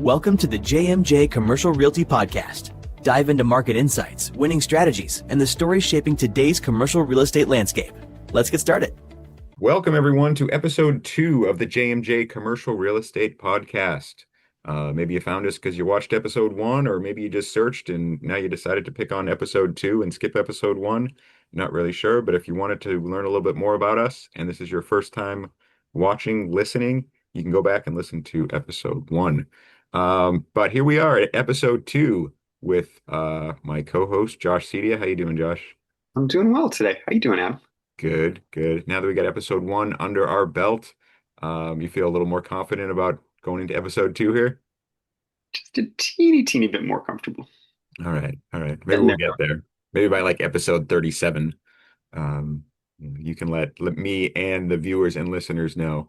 Welcome to the JMJ Commercial Realty Podcast. Dive into market insights, winning strategies, and the stories shaping today's commercial real estate landscape. Let's get started. Welcome, everyone, to episode 2 of the JMJ Commercial Real Estate Podcast. Maybe you found us because you watched episode 1, or maybe you just searched and now you decided to pick on episode 2 and skip episode 1. Not really sure, but if you wanted to learn a little bit more about us and this is your first time watching, listening, you can go back and listen to episode 1. But here we are at episode 2 with my co-host, Josh Cedia. How you doing, Josh? I'm doing well today. How you doing, Adam? Good, good. Now that we got episode 1 under our belt, you feel a little more confident about going into episode 2 here? Just a teeny bit more comfortable. All right, all right. Maybe Getting we'll there. get there. Maybe by like episode 37, you can let me and the viewers and listeners know.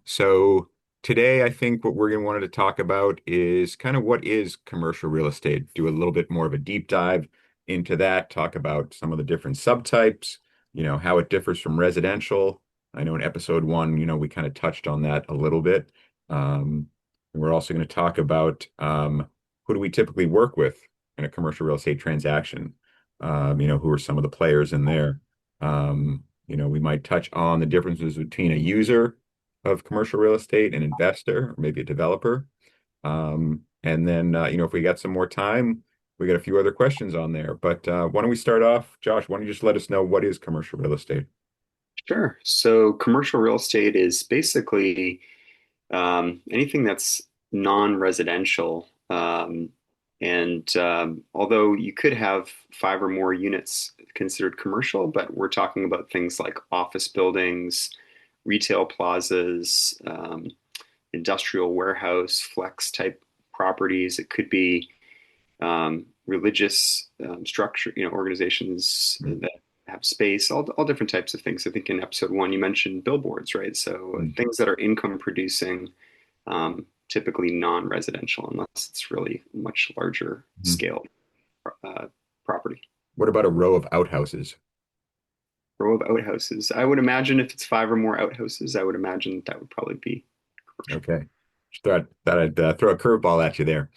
So today, I think what we're going to wanted to talk about is kind of what is commercial real estate. Do a little bit more of a deep dive into that. Talk about some of the different subtypes. How it differs from residential. I know in episode 1, we kind of touched on that a little bit. And we're also going to talk about who do we typically work with in a commercial real estate transaction? Who are some of the players in there? We might touch on the differences between a user of commercial real estate, an investor, or maybe a developer. And then, if we got some more time, we got a few other questions on there. But why don't we start off, Josh? Why don't you just let us know what is commercial real estate? Sure. So commercial real estate is basically anything that's non-residential. And although you could have 5 or more units considered commercial, but we're talking about things like office buildings, retail plazas, industrial warehouse, flex type properties. It could be religious structure, organizations that have space, all different types of things. I think in episode 1 you mentioned billboards, right? So things that are income producing, typically non-residential, unless it's really much larger scale property. What about a row of outhouses? Row of outhouses. I would imagine if it's 5 or more outhouses, I would imagine that would probably be commercial. Okay. Just thought I'd throw a curveball at you there.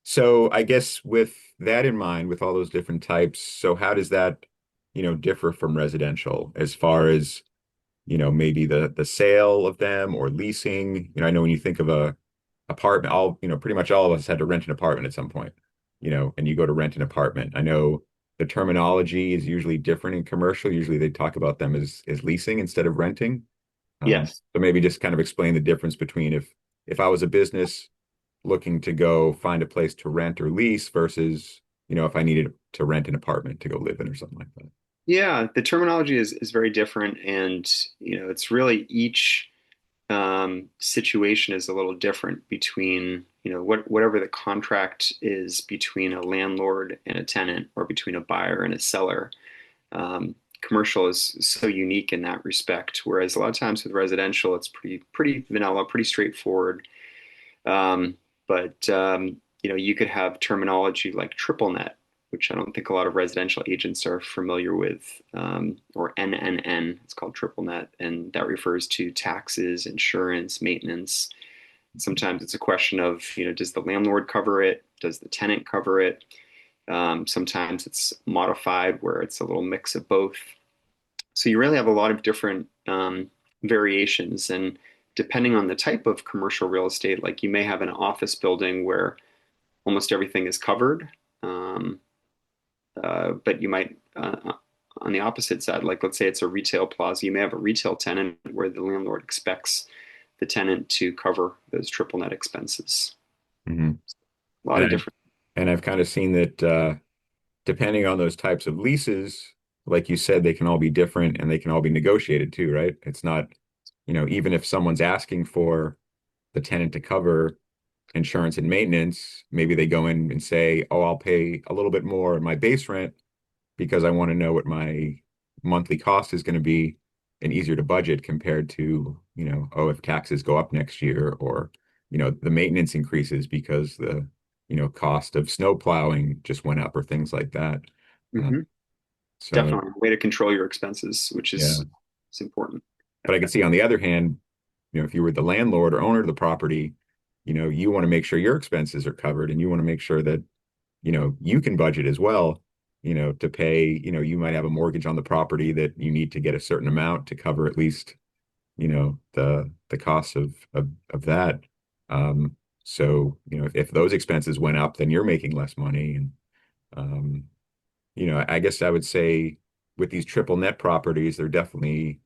So I guess with that in mind, with all those different types, so how does that, differ from residential as far as, maybe the sale of them or leasing? I know when you think of a apartment, pretty much all of us had to rent an apartment at some point, and you go to rent an apartment. I know the terminology is usually different in commercial. Usually they talk about them as leasing instead of renting. Yes. So maybe just kind of explain the difference between if I was a business looking to go find a place to rent or lease versus, if I needed to rent an apartment to go live in or something like that. Yeah, the terminology is very different, and it's really each situation is a little different between whatever the contract is between a landlord and a tenant, or between a buyer and a seller. Commercial is so unique in that respect, whereas a lot of times with residential, it's pretty vanilla, pretty straightforward. But you could have terminology like triple net, which I don't think a lot of residential agents are familiar with, or NNN. It's called triple net, and that refers to taxes, insurance, maintenance. Sometimes it's a question of, does the landlord cover it? Does the tenant cover it? Sometimes it's modified where it's a little mix of both. So you really have a lot of different variations, and depending on the type of commercial real estate, like you may have an office building where almost everything is covered. But you might, on the opposite side, like let's say it's a retail plaza, you may have a retail tenant where the landlord expects the tenant to cover those triple net expenses. Mm-hmm. A lot of different. And I've kind of seen that depending on those types of leases, like you said, they can all be different and they can all be negotiated too, right? It's not, even if someone's asking for the tenant to cover insurance and maintenance, maybe they go in and say, oh, I'll pay a little bit more in my base rent because I want to know what my monthly cost is going to be, and easier to budget compared to, oh, if taxes go up next year, or, the maintenance increases because the, cost of snow plowing just went up, or things like that. Mm-hmm. So Definitely a way to control your expenses, which yeah, is important. but I can see on the other hand, if you were the landlord or owner of the property, you want to make sure your expenses are covered, and you want to make sure that, you can budget as well, to pay, you might have a mortgage on the property that you need to get a certain amount to cover at least, the cost of that. Um, so, if those expenses went up, then you're making less money. And, um, I guess I would say with these triple net properties, they're definitely,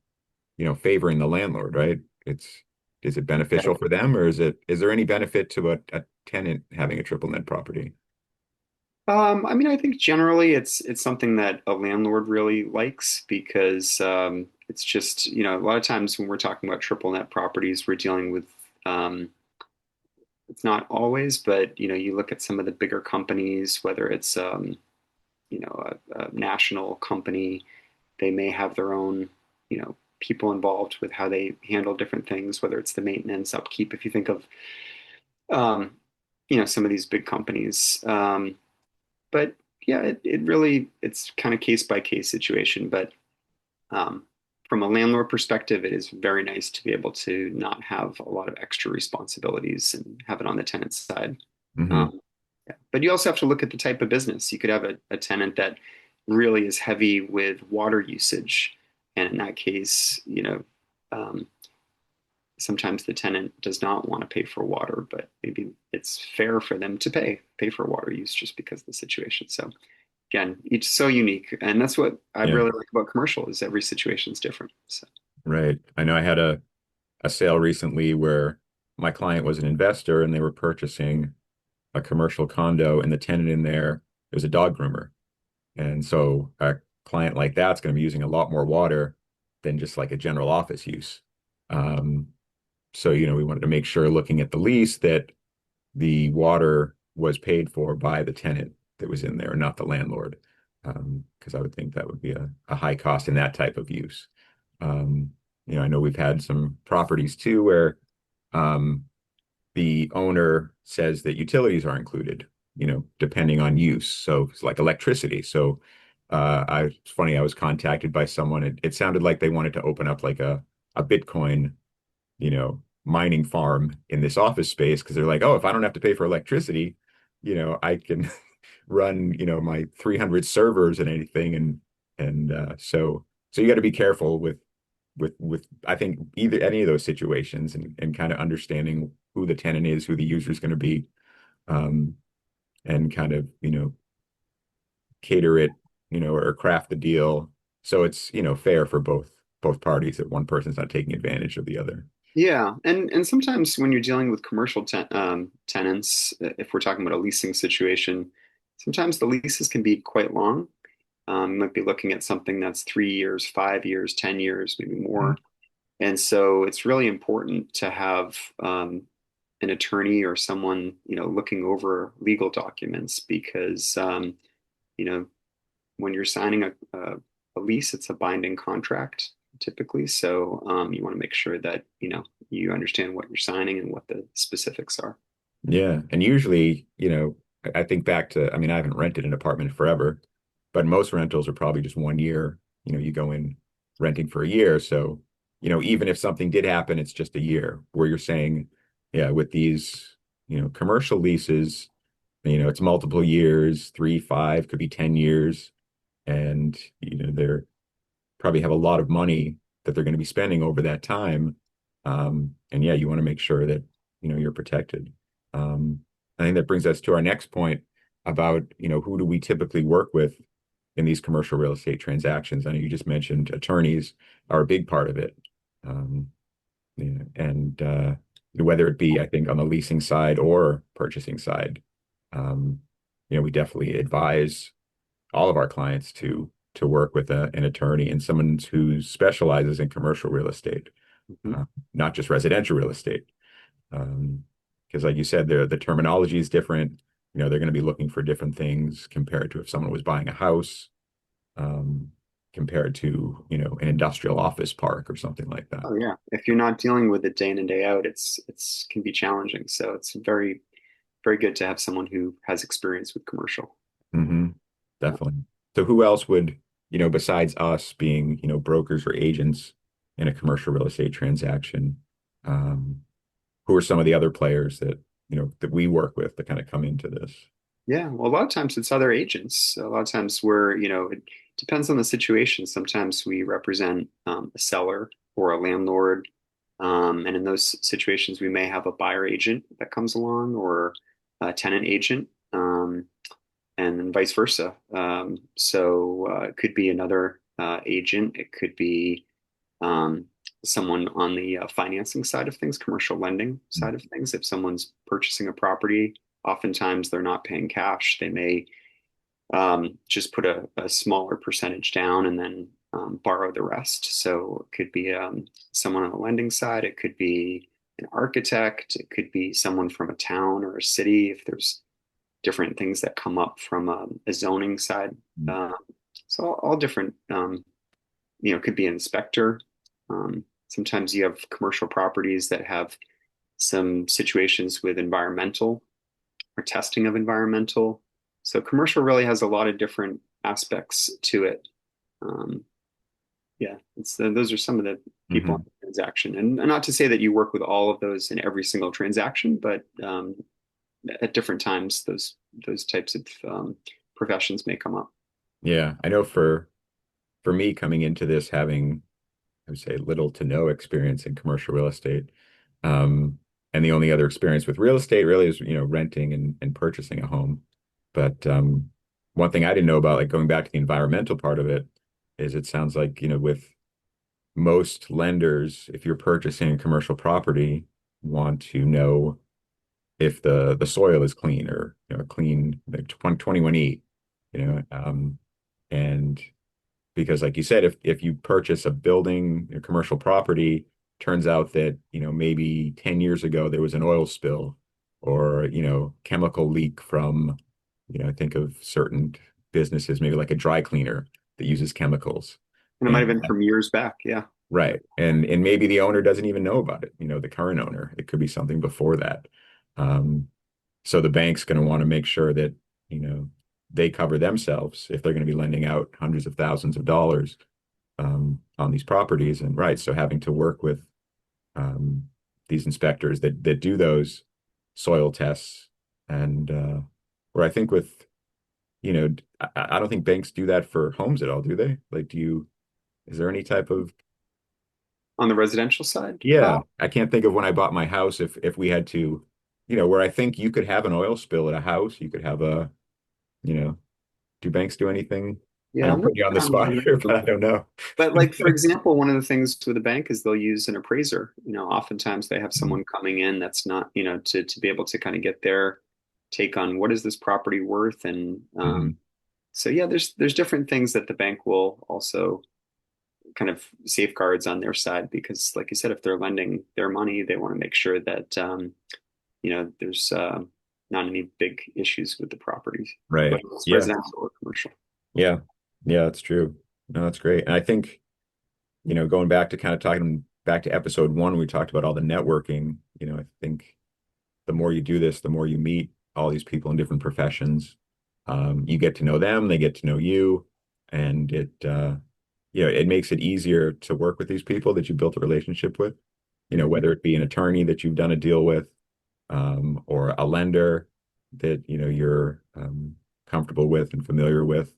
favoring the landlord, right? Is it beneficial for them, or is there any benefit to a tenant having a triple net property? I mean, I think generally it's something that a landlord really likes because it's just, a lot of times when we're talking about triple net properties, we're dealing with it's not always, but you look at some of the bigger companies, whether it's a national company, they may have their own, people involved with how they handle different things, whether it's the maintenance, upkeep. If you think of um, some of these big companies. But yeah, it really it's kind of case by case situation. But um, from a landlord perspective, it is very nice to be able to not have a lot of extra responsibilities and have it on the tenant side. Hmm. Um, yeah. But you also have to look at the type of business. You could have a tenant that really is heavy with water usage, and in that case, um, sometimes the tenant does not want to pay for water, but maybe it's fair for them to pay for water use just because of the situation. So again, each so unique, and that's what I Yeah, really like about commercial is every situation is different. So right. I know I had a sale recently where my client was an investor and they were purchasing a commercial condo, and the tenant in there, it was a dog groomer. And so a client like that's going to be using a lot more water than just like a general office use. Um, so, we wanted to make sure, looking at the lease, that the water was paid for by the tenant that was in there, not the landlord. Because I would think that would be a high cost in that type of use. Um, I know we've had some properties too where um, the owner says that utilities are included, depending on use. So it's like electricity. So it's funny, I was contacted by someone. It sounded like they wanted to open up like a Bitcoin, mining farm in this office space because they're like, oh, if I don't have to pay for electricity, I can run, my 300 servers and anything. So you got to be careful with I think either any of those situations, and kind of understanding who the tenant is, who the user is going to be, um, and kind of, cater it, or craft the deal so it's, fair for both parties, that one person's not taking advantage of the other. yeah, and sometimes when you're dealing with commercial tenants, if we're talking about a leasing situation, sometimes the leases can be quite long. You might be looking at something that's 3 years, 5 years, 10 years, maybe Mhm. more. And so it's really important to have an attorney or someone, looking over legal documents because, you know, when you're signing a lease, it's a binding contract typically. So you want to make sure that, you understand what you're signing and what the specifics are. Yeah. And usually, I think back to, I mean, I haven't rented an apartment forever, but most rentals are probably just 1 year. You go in renting for a year. So, even if something did happen, it's just a year. Where you're saying, yeah, with these, commercial leases, it's multiple years, 3, 5, could be 10 years. And, they're probably have a lot of money that they're going to be spending over that time. And yeah, you want to make sure that, you're protected. Um, I think that brings us to our next point about, who do we typically work with in these commercial real estate transactions? I know you just mentioned attorneys are a big part of it. Um, yeah, and whether it be, I think, on the leasing side or purchasing side, um, we definitely advise all of our clients to work with an attorney and someone who specializes in commercial real estate, Mhm. uh, not just residential real estate. Because, like you said, the terminology is different. They're going to be looking for different things compared to if someone was buying a house, um, compared to, an industrial office park or something like that. Oh yeah. If you're not dealing with it day in and day out, it's can be challenging. So it's very, very good to have someone who has experience with commercial. Hmm. Definitely. So who else would, besides us being, brokers or agents in a commercial real estate transaction, um, who are some of the other players that, that we work with that kind of come into this? Yeah, well, a lot of times it's other agents. A lot of times we're, it depends on the situation. Sometimes we represent a seller or a landlord. And in those situations, we may have a buyer agent that comes along or a tenant agent, and then vice versa. So it could be another agent. It could be um, someone on the financing side of things, commercial lending side of things. If someone's purchasing a property, oftentimes they're not paying cash. They may just put a smaller percentage down and then borrow the rest. So it could be someone on the lending side. It could be an architect. It could be someone from a town or a city if there's different things that come up from a zoning side. Um, so all different, could be an inspector. Sometimes you have commercial properties that have some situations with environmental or testing of environmental. So commercial really has a lot of different aspects to it. Um, yeah, those are some of the people in Hmm. the transaction, and not to say that you work with all of those in every single transaction, but at different times, those types of professions may come up. Yeah, I know for me coming into this, having, I would say, little to no experience in commercial real estate. Um, and the only other experience with real estate really is, renting and purchasing a home. But one thing I didn't know about, like going back to the environmental part of it, is it sounds like, with most lenders, if you're purchasing a commercial property, want to know if the soil is clean or, clean, like 21E, and because like you said, if you purchase a building, a commercial property, turns out that, maybe 10 years ago there was an oil spill or, chemical leak from, think of certain businesses, maybe like a dry cleaner that uses chemicals. And it might have And been from years back. Yeah. right. And maybe the owner doesn't even know about it, the current owner. It could be something before that. Um, so the bank's going to want to make sure that, you know, they cover themselves if they're going to be lending out hundreds of thousands of dollars on these properties. And right, so having to work with these inspectors that do those soil tests, and where I think with, I don't think banks do that for homes at all, do they? Like, is there any type of, On the residential side, yeah, I can't think of when I bought my house if we had to, where I think you could have an oil spill at a house, you could have you know, do banks do anything? I yeah, know I'm I'm not putting you on the sure on the spot here, but residential. I don't know. But like for example, one of the things with a bank is they'll use an appraiser. Oftentimes they have someone coming in that's not, to be able to kind of get their take on what is this property worth, and Hmm. so yeah, there's different things that the bank will also kind of safeguards on their side because, like you said, if they're lending their money, they want to make sure that there's not any big issues with the properties, Right. whether it's Yeah. residential or commercial. Yeah. Yeah, that's true. No, that's great. And I think, going back to kind of talking back to episode one, we talked about all the networking. I think the more you do this, the more you meet all these people in different professions. You get to know them, they get to know you, and it makes it easier to work with these people that you built a relationship with, Mhm. whether it be an attorney that you've done a deal with, or a lender that, you're comfortable with and familiar with,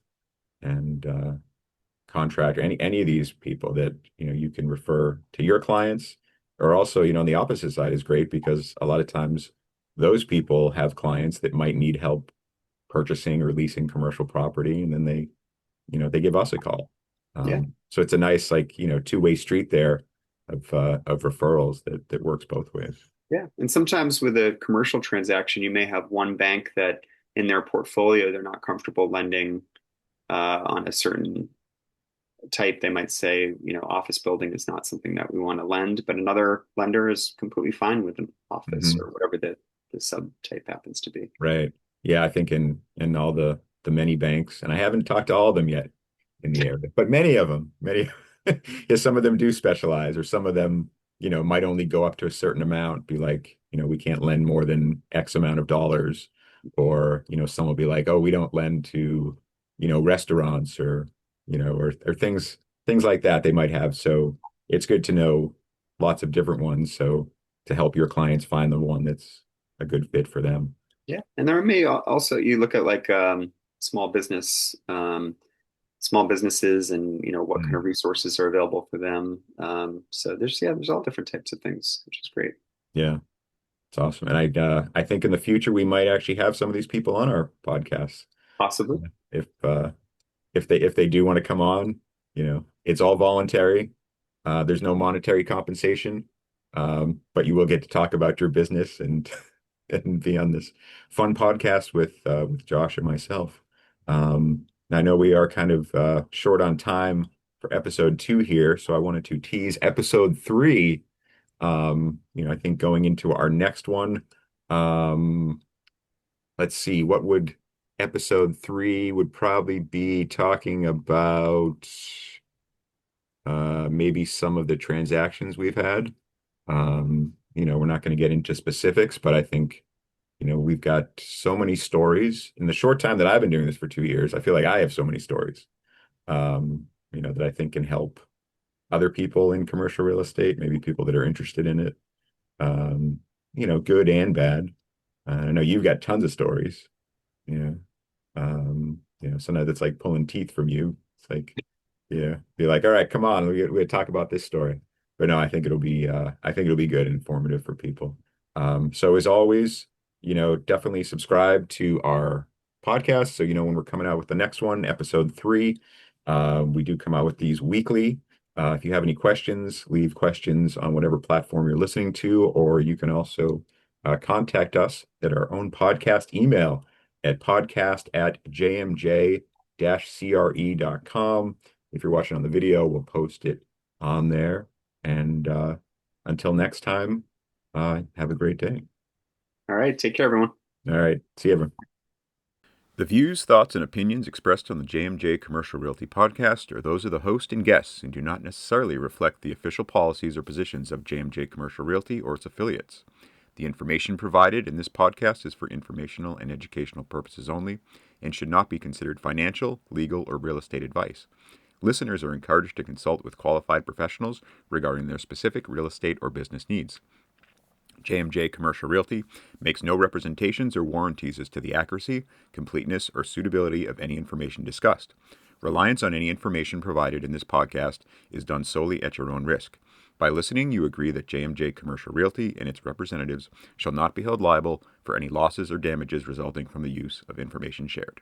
and contractor, any of these people that, you can refer to your clients, or also, on the opposite side is great because a lot of times those people have clients that might need help purchasing or leasing commercial property, and then they give us a call. Yeah. So it's a nice, like, two-way street there of referrals that works both ways. Yeah. And sometimes with a commercial transaction, you may have one bank that in their portfolio, they're not comfortable lending on a certain type. They might say, office building is not something that we want to lend, but another lender is completely fine with an office Hmm. or whatever the subtype happens to be. Right. Yeah, I think in all the many banks, and I haven't talked to all of them yet in the area, but many of them, many, yeah, some of them do specialize, or some of them, might only go up to a certain amount, be like, we can't lend more than X amount of dollars, or, some will be like, oh, we don't lend to, restaurants, or, or things like that they might have. So it's good to know lots of different ones. So to help your clients find the one that's a good fit for them. Yeah, and there may also you look at like small business, small businesses, and what kind of Mm. resources are available for them. So there's all different types of things, which is great. Yeah, it's awesome. And I think in the future we might actually have some of these people on our podcast. Possibly. If if they do want to come on, it's all voluntary. There's no monetary compensation, but you will get to talk about your business and and be on this fun podcast with Josh and myself. I know we are kind of short on time for episode 2 here, so I wanted to tease episode 3. I think going into our next one, um, let's see, what would episode 3 would probably be talking about maybe some of the transactions we've had. We're not going to get into specifics, but I think, we've got so many stories. In the short time that I've been doing this for 2 years, I feel like I have so many stories, that I think can help other people in commercial real estate, maybe people that are interested in it, good and bad. I know you've got tons of stories, you know. Sometimes it's like pulling teeth from you. It's like, yeah, be like, all right, come on, we talk about this story. But no, I think it'll be good and informative for people. So as always, definitely subscribe to our podcast. So, when we're coming out with the next one, episode 3, we do come out with these weekly. If you have any questions, leave questions on whatever platform you're listening to, or you can also contact us at our own podcast email at podcast@jmj-cre.com. If you're watching on the video, we'll post it on there. And until next time, have a great day. All right, take care, everyone. All right. See you, everyone. The views, thoughts, and opinions expressed on the JMJ Commercial Realty podcast are those of the host and guests and do not necessarily reflect the official policies or positions of JMJ Commercial Realty or its affiliates. The information provided in this podcast is for informational and educational purposes only and should not be considered financial, legal, or real estate advice. Listeners are encouraged to consult with qualified professionals regarding their specific real estate or business needs. JMJ Commercial Realty makes no representations or warranties as to the accuracy, completeness, or suitability of any information discussed. Reliance on any information provided in this podcast is done solely at your own risk. By listening, you agree that JMJ Commercial Realty and its representatives shall not be held liable for any losses or damages resulting from the use of information shared.